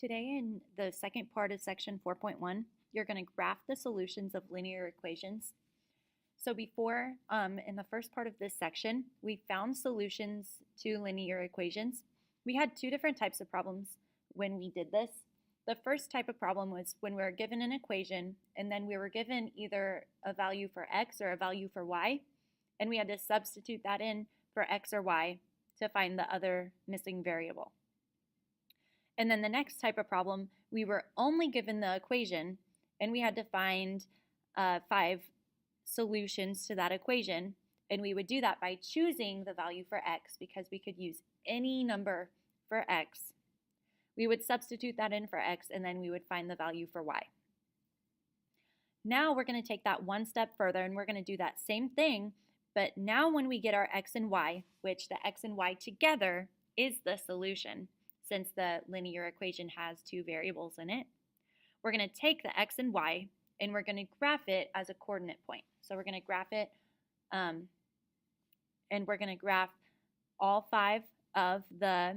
Today in the second part of section 4.1, you're going to graph the solutions of linear equations. So before, in the first part of this section, we found solutions to linear equations. We had two different types of problems when we did this. The first type of problem was when we were given an equation and then we were given either a value for x or a value for y, and we had to substitute that in for x or y to find the other missing variable. And then the next type of problem, we were only given the equation and we had to find 5 solutions to that equation. And we would do that by choosing the value for x because we could use any number for x. We would substitute that in for x and then we would find the value for y. Now we're going to take that one step further and we're going to do that same thing, but now when we get our x and y, which the x and y together is the solution, since the linear equation has two variables in it, we're going to take the x and y and we're going to graph it as a coordinate point. So we're going to graph it and we're going to graph all 5 of the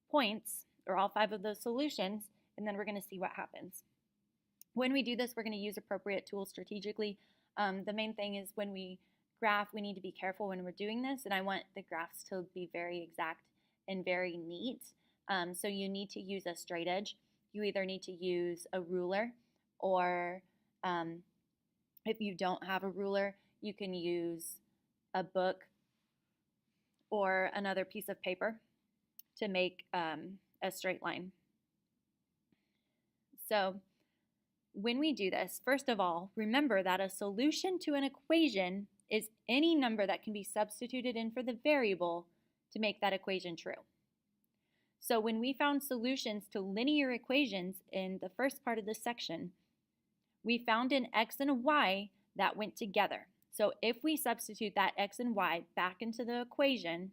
points or all 5 of those solutions, and then we're going to see what happens. When we do this, we're going to use appropriate tools strategically. The main thing is when we graph, we need to be careful when we're doing this, and I want the graphs to be very exact and very neat. So you need to use a straight edge. You either need to use a ruler, or if you don't have a ruler, you can use a book or another piece of paper to make a straight line. So when we do this, first of all, remember that a solution to an equation is any number that can be substituted in for the variable to make that equation true. So when we found solutions to linear equations in the first part of this section, we found an x and a y that went together. So if we substitute that x and y back into the equation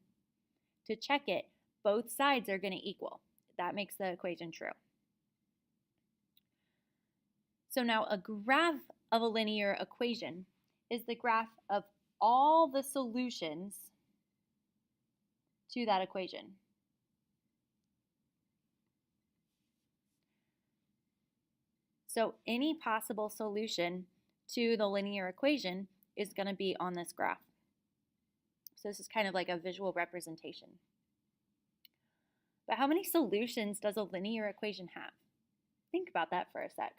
to check it, both sides are going to equal. That makes the equation true. So now a graph of a linear equation is the graph of all the solutions to that equation. So any possible solution to the linear equation is going to be on this graph. So this is kind of like a visual representation. But how many solutions does a linear equation have? Think about that for a sec.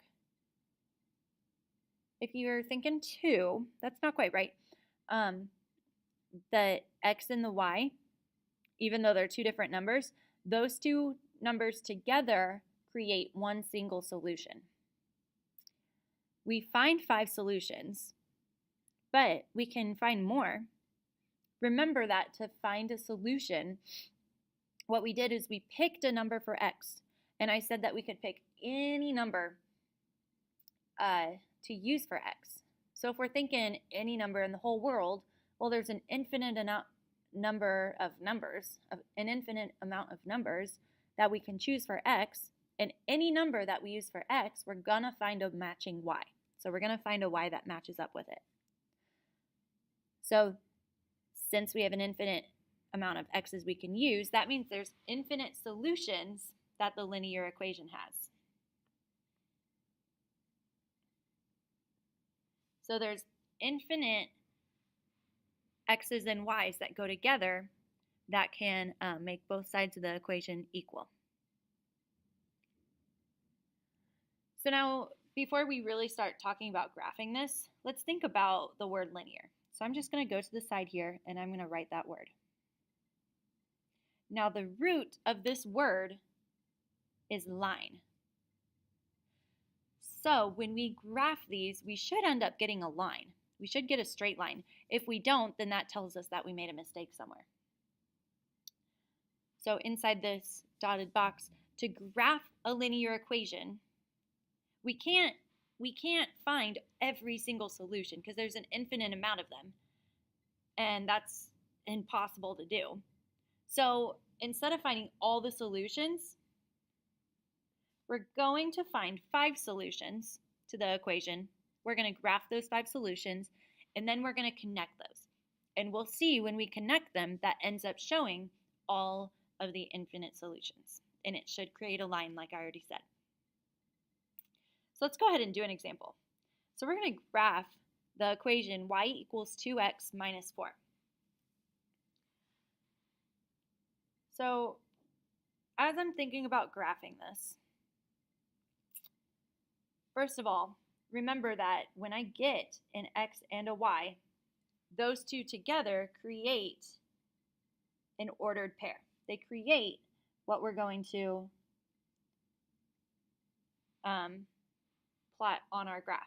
If you're thinking 2, that's not quite right. The x and the y, even though they're 2 different numbers, those 2 numbers together create one single solution. We find 5 solutions, but we can find more. Remember that to find a solution, what we did is we picked a number for x, and I said that we could pick any number to use for x. So if we're thinking any number in the whole world, well, there's an infinite amount of numbers that we can choose for x, and any number that we use for x, we're gonna find a matching y. So we're gonna find a y that matches up with it. So since we have an infinite amount of x's we can use, that means there's infinite solutions that the linear equation has. So there's infinite x's and y's that go together that can make both sides of the equation equal. So now, before we really start talking about graphing this, let's think about the word linear. So I'm just going to go to the side here and I'm going to write that word. Now the root of this word is line. So when we graph these, we should end up getting a line. We should get a straight line. If we don't, then that tells us that we made a mistake somewhere. So inside this dotted box, to graph a linear equation, we can't find every single solution because there's an infinite amount of them, and that's impossible to do. So instead of finding all the solutions, we're going to find 5 solutions to the equation. We're going to graph those 5 solutions, and then we're going to connect those. And we'll see when we connect them, that ends up showing all of the infinite solutions. And it should create a line like I already said. So let's go ahead and do an example. So we're going to graph the equation y equals 2x minus 4. So as I'm thinking about graphing this, first of all, remember that when I get an x and a y, those two together create an ordered pair. They create what we're going to plot on our graph.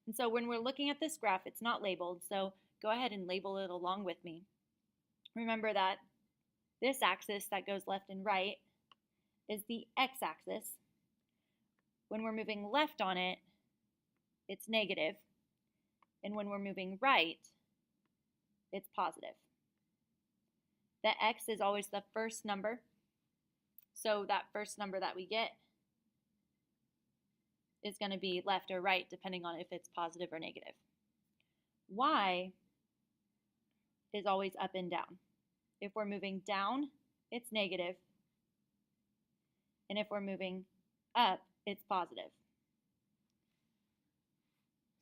And so when we're looking at this graph, it's not labeled, so go ahead and label it along with me. Remember that this axis that goes left and right is the x-axis. When we're moving left on it, it's negative. And when we're moving right, it's positive. The x is always the first number. So that first number that we get is going to be left or right, depending on if it's positive or negative. Y is always up and down. If we're moving down, it's negative. And if we're moving up, it's positive.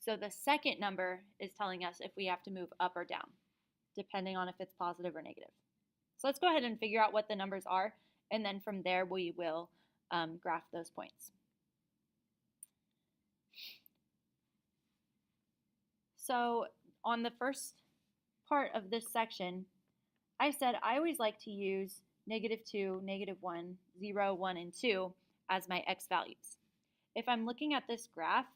So the second number is telling us if we have to move up or down, depending on if it's positive or negative. So let's go ahead and figure out what the numbers are, and then from there we will graph those points. So on the first part of this section, I said I always like to use -2, -1, 0, 1, and 2 as my x values. If I'm looking at this graph,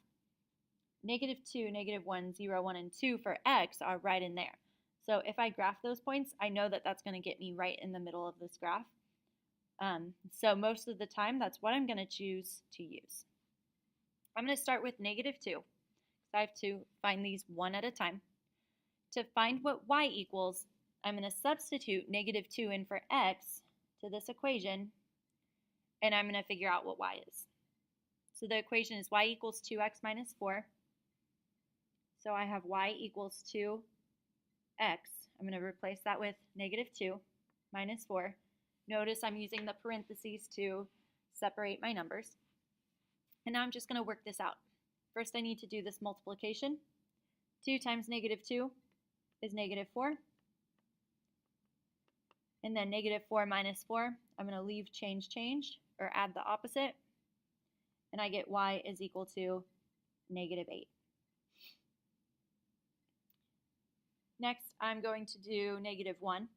-2, -1, 0, 1, and 2 for x are right in there. So if I graph those points, I know that that's going to get me right in the middle of this graph. So most of the time, that's what I'm going to choose to use. I'm going to start with -2. So I have to find these one at a time. To find what y equals, I'm going to substitute -2 in for x to this equation, and I'm going to figure out what y is. So the equation is y equals 2x minus 4. So I have y equals 2x. I'm going to replace that with -2 minus 4. Notice I'm using the parentheses to separate my numbers. And now I'm just going to work this out. First I need to do this multiplication. 2 times -2 is -4. And then -4 minus 4, I'm going to leave change, or add the opposite. And I get y is equal to -8. Next, I'm going to do -1.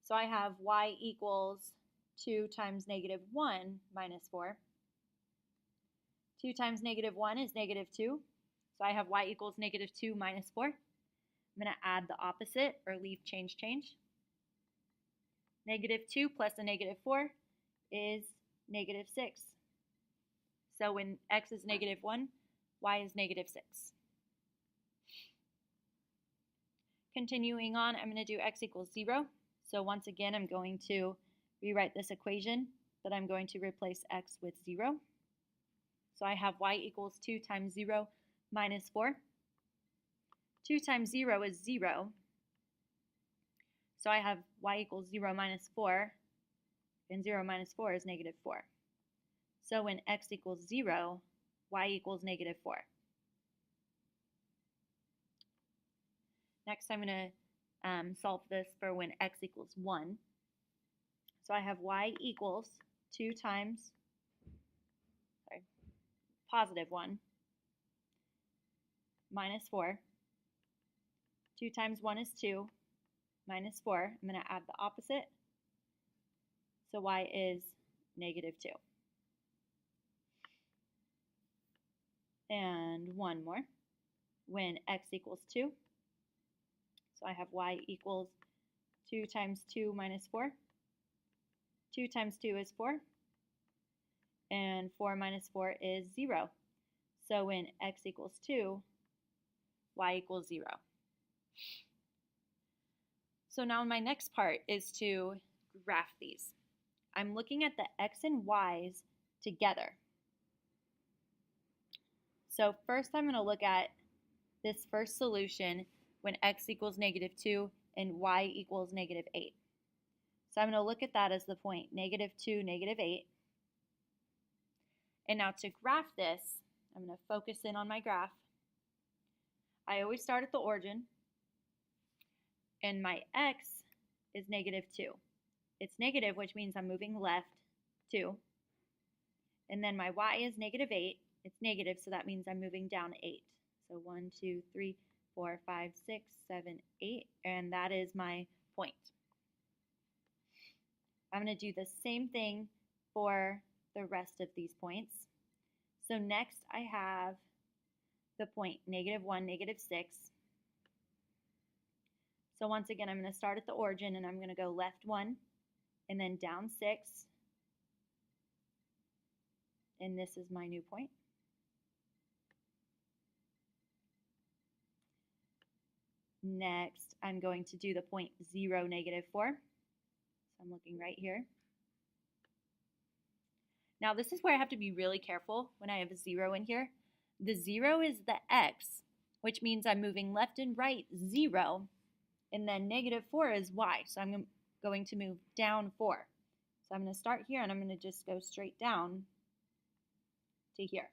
So I have y equals 2 times -1 minus 4. 2 times -1 is -2. So I have y equals -2 minus 4. I'm going to add the opposite, or leave change. -2 plus a -4 is -6. So when x is -1, y is -6. Continuing on, I'm going to do x equals 0. So once again, I'm going to rewrite this equation, but I'm going to replace x with 0. So I have y equals 2 times 0 minus 4. 2 times 0 is 0. So I have y equals 0 minus 4, and 0 minus 4 is -4. So when x equals 0, y equals -4. Next, I'm going to solve this for when x equals 1. So I have y equals 2 times, +1, minus 4. 2 times 1 is 2, minus 4. I'm going to add the opposite. So y is -2. And one more. When x equals 2. So I have y equals 2 times 2 minus 4. 2 times 2 is 4. And 4 minus 4 is 0. So when x equals 2, y equals 0. So now my next part is to graph these. I'm looking at the x and y's together. So first I'm going to look at this first solution when x equals -2 and y equals -8. So I'm going to look at that as the point -2, -8. And now to graph this, I'm going to focus in on my graph. I always start at the origin, and my x is -2. It's negative, which means I'm moving left 2. And then my y is -8. It's negative, so that means I'm moving down 8. So 1, 2, 3, 4, 5, 6, 7, 8, and that is my point. I'm going to do the same thing for the rest of these points. So next I have the point -1, -6. So once again, I'm going to start at the origin, and I'm going to go left 1 and then down 6. And this is my new point. Next, I'm going to do the point 0, -4. So I'm looking right here. Now this is where I have to be really careful when I have a 0 in here. The 0 is the x, which means I'm moving left and right 0, and then -4 is y, so I'm going to move down 4. So I'm going to start here, and I'm going to just go straight down to here.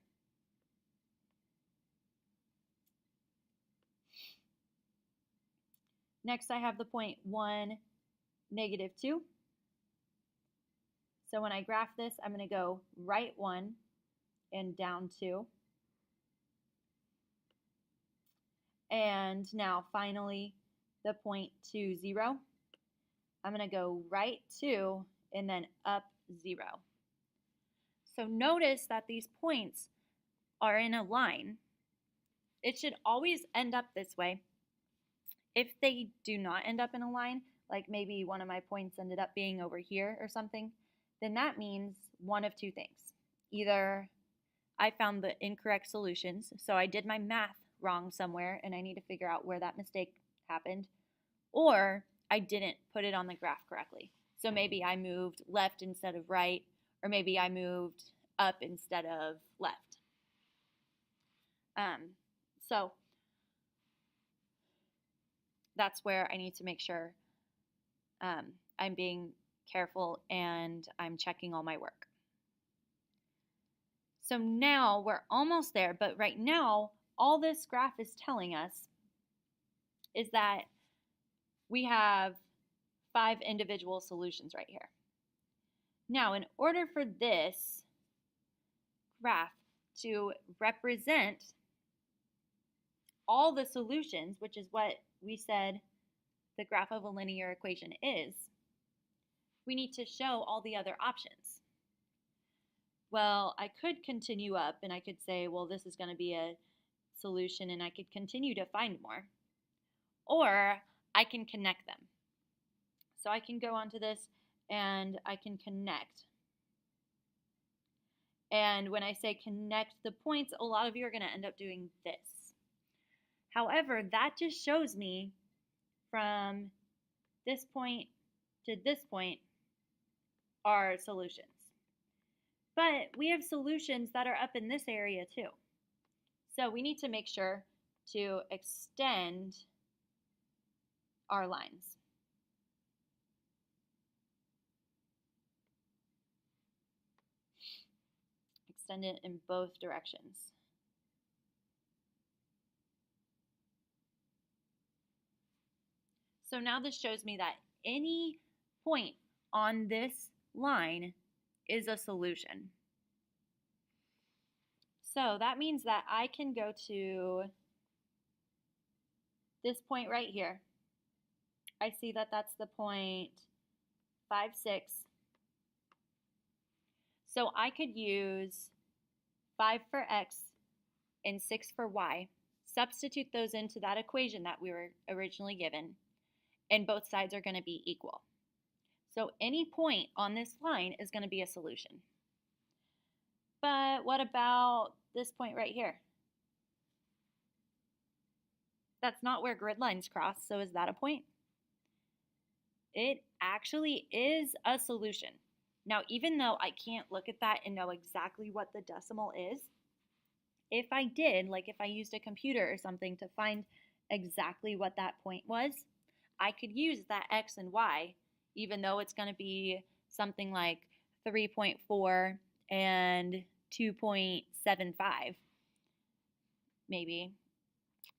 Next I have the point 1, -2. So when I graph this, I'm going to go right 1 and down 2. And now finally the point 2, 0. I'm going to go right 2 and then up 0. So notice that these points are in a line. It should always end up this way. If they do not end up in a line, like maybe one of my points ended up being over here or something, then that means one of two things. Either I found the incorrect solutions, so I did my math wrong somewhere and I need to figure out where that mistake happened, or I didn't put it on the graph correctly. So maybe I moved left instead of right, or maybe I moved up instead of left. So that's where I need to make sure I'm being careful and I'm checking all my work. So now we're almost there, but right now all this graph is telling us is that we have 5 individual solutions right here. Now, in order for this graph to represent all the solutions, which is what we said the graph of a linear equation is, we need to show all the other options. Well, I could continue up and I could say, well, this is going to be a solution, and I could continue to find more. Or I can connect them. So I can go onto this and I can connect. And when I say connect the points, a lot of you are going to end up doing this. However, that just shows me from this point to this point are solutions. But we have solutions that are up in this area too. So we need to make sure to extend our lines. Extend it in both directions. So now this shows me that any point on this line is a solution. So that means that I can go to this point right here. I see that that's the point 5, 6. So I could use 5 for x and 6 for y, substitute those into that equation that we were originally given, and both sides are going to be equal. So any point on this line is going to be a solution. But what about this point right here? That's not where grid lines cross, so is that a point? It actually is a solution. Now, even though I can't look at that and know exactly what the decimal is, if I did, like if I used a computer or something to find exactly what that point was, I could use that x and y, even though it's going to be something like 3.4 and 2.75, maybe.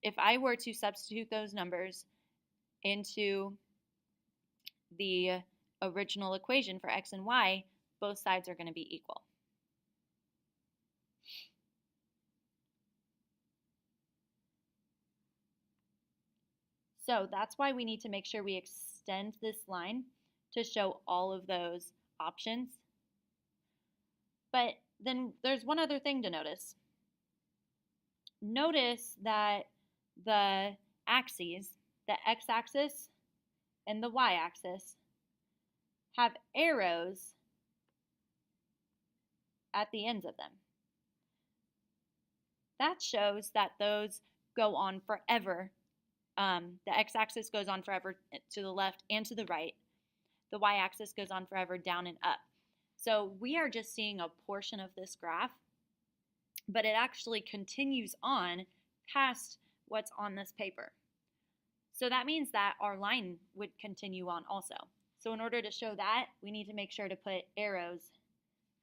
If I were to substitute those numbers into the original equation for x and y, both sides are going to be equal. So that's why we need to make sure we extend this line to show all of those options. But then there's one other thing to notice. Notice that the axes, the x-axis and the y-axis, have arrows at the ends of them. That shows that those go on forever. The x-axis goes on forever to the left and to the right. The y-axis goes on forever down and up. So we are just seeing a portion of this graph, but it actually continues on past what's on this paper. So that means that our line would continue on also. So in order to show that, we need to make sure to put arrows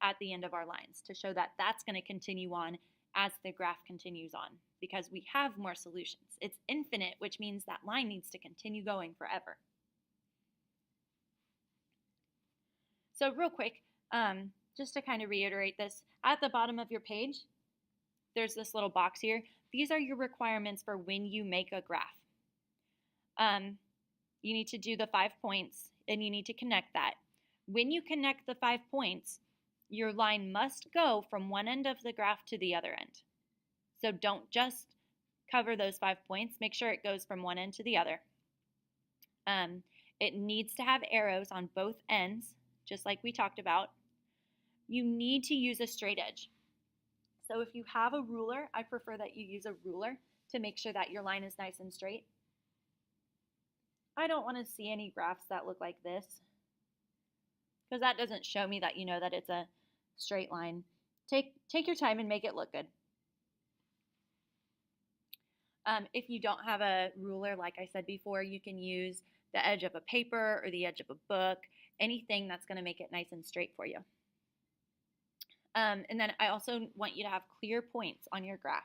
at the end of our lines to show that that's going to continue on as the graph continues on, because we have more solutions. It's infinite, which means that line needs to continue going forever. So real quick, just to kind of reiterate this, at the bottom of your page, there's this little box here. These are your requirements for when you make a graph. You need to do the 5 points, and you need to connect that. When you connect the 5 points, your line must go from one end of the graph to the other end. So don't just cover those 5 points. Make sure it goes from one end to the other. It needs to have arrows on both ends, just like we talked about. You need to use a straight edge. So if you have a ruler, I prefer that you use a ruler to make sure that your line is nice and straight. I don't want to see any graphs that look like this, because that doesn't show me that you know that it's a straight line. Take your time and make it look good. If you don't have a ruler, like I said before, you can use the edge of a paper or the edge of a book, anything that's going to make it nice and straight for you. And then I also want you to have clear points on your graph.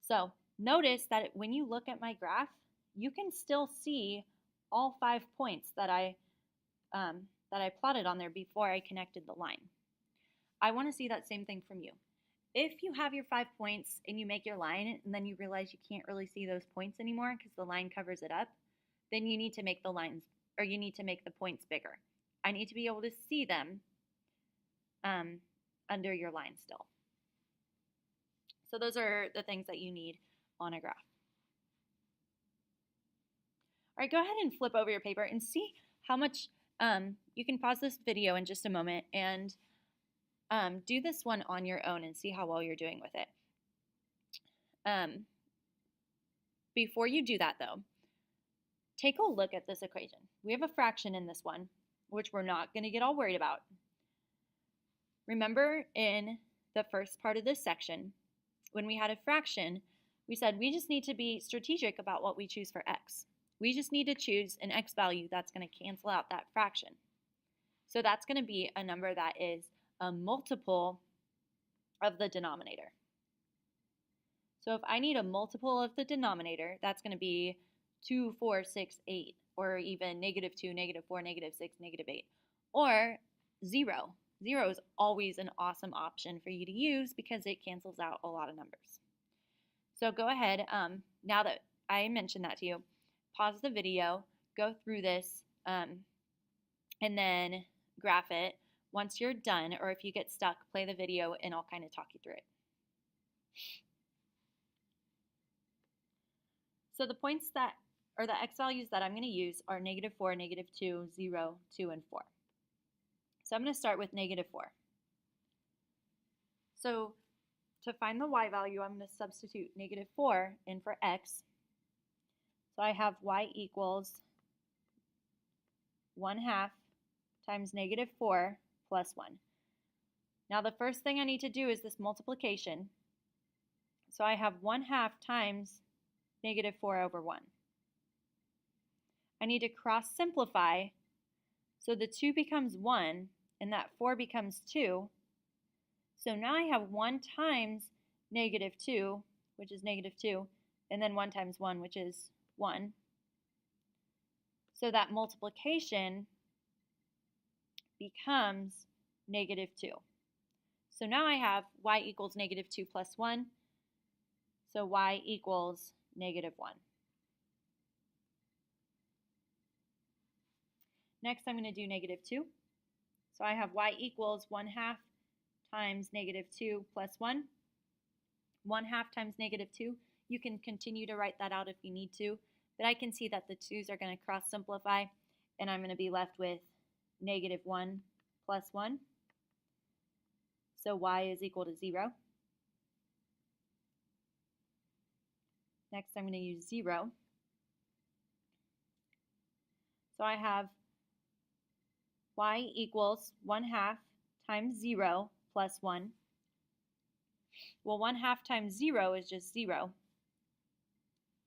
So notice that when you look at my graph, you can still see all 5 points that I plotted on there before I connected the line. I want to see that same thing from you. If you have your 5 points and you make your line and then you realize you can't really see those points anymore because the line covers it up, then you need to make the lines, or you need to make the points bigger. I need to be able to see them under your line still. So those are the things that you need on a graph. All right, go ahead and flip over your paper and see how much, you can pause this video in just a moment and do this one on your own and see how well you're doing with it. Before you do that though, take a look at this equation. We have a fraction in this one, which we're not going to get all worried about. Remember in the first part of this section, when we had a fraction, we said we just need to be strategic about what we choose for x. We just need to choose an x value that's going to cancel out that fraction. So that's going to be a number that is a multiple of the denominator. So if I need a multiple of the denominator, that's going to be 2, 4, 6, 8, or even -2, -4, -6, -8, or 0. 0 is always an awesome option for you to use because it cancels out a lot of numbers. So go ahead, now that I mentioned that to you, pause the video, go through this, and then graph it. Once you're done, or if you get stuck, play the video and I'll kind of talk you through it. So the points that, or the x values that I'm going to use are -4, -2, 0, 2, and 4. So I'm going to start with -4. So to find the y value, I'm going to substitute -4 in for x. So I have y equals 1/2 times -4 plus 1. Now the first thing I need to do is this multiplication. So I have 1/2 times -4 over 1. I need to cross simplify, so the 2 becomes 1 and that 4 becomes 2. So now I have 1 times negative 2, which is negative 2, and then 1 times 1, which is 1. So that multiplication becomes negative 2. So now I have y equals negative 2 plus 1. So y equals negative 1. Next, I'm going to do negative 2. So I have y equals 1/2 times negative 2 plus 1. 1/2 times negative 2. You can continue to write that out if you need to, but I can see that the 2's are going to cross simplify, and I'm going to be left with negative 1 plus 1. So y is equal to 0. Next, I'm going to use 0. So I have y equals 1/2 times 0 plus 1. Well, 1/2 times 0 is just 0.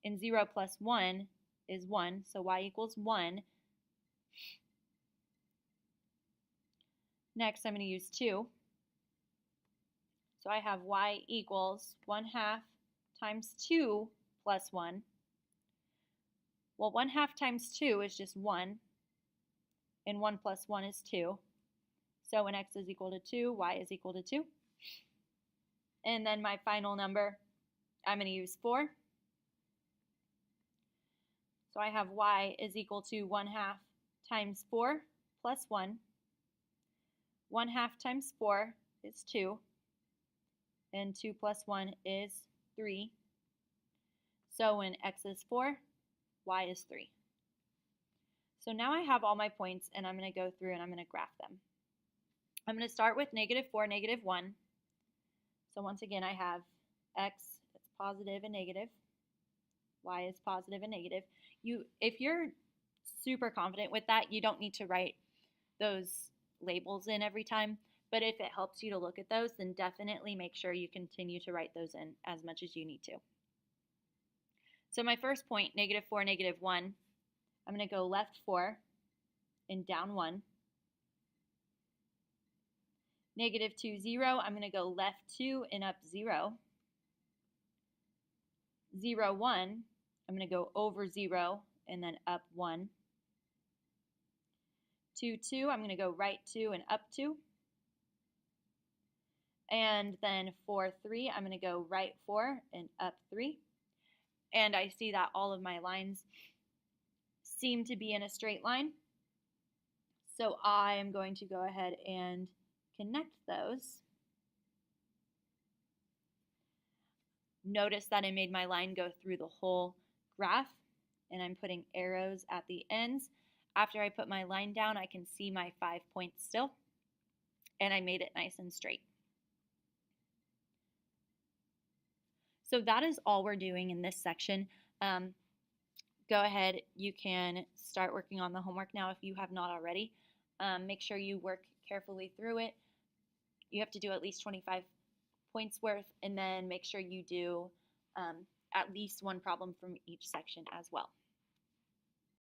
And 0 plus 1 is 1, so y equals 1. Next, I'm going to use 2. So I have y equals 1/2 times 2 plus 1. Well, 1/2 times 2 is just 1, and 1 plus 1 is 2. So when x is equal to 2, y is equal to 2. And then my final number, I'm going to use 4. So I have y is equal to 1/2 times 4 plus 1. 1/2 times 4 is 2. And 2 plus 1 is 3. So when x is 4, y is 3. So now I have all my points, and I'm going to go through and I'm going to graph them. I'm going to start with negative 4, negative 1. So once again, I have x that's positive and negative. Y is positive and negative. If you're super confident with that, you don't need to write those labels in every time. But if it helps you to look at those, then definitely make sure you continue to write those in as much as you need to. So my first point, negative 4, negative 1, I'm going to go left 4 and down 1. Negative 2, 0, I'm going to go left 2 and up 0. 0, 1, I'm going to go over 0 and then up 1. 2, 2, I'm going to go right 2 and up 2. And then 4, 3, I'm going to go right 4 and up 3. And I see that all of my lines seem to be in a straight line. So I am going to go ahead and connect those. Notice that I made my line go through the whole graph, and I'm putting arrows at the ends. After I put my line down, I can see my 5 points still, and I made it nice and straight. So that is all we're doing in this section. Go ahead, you can start working on the homework now if you have not already. Make sure you work carefully through it. You have to do at least 25 points worth, and then make sure you do at least one problem from each section as well.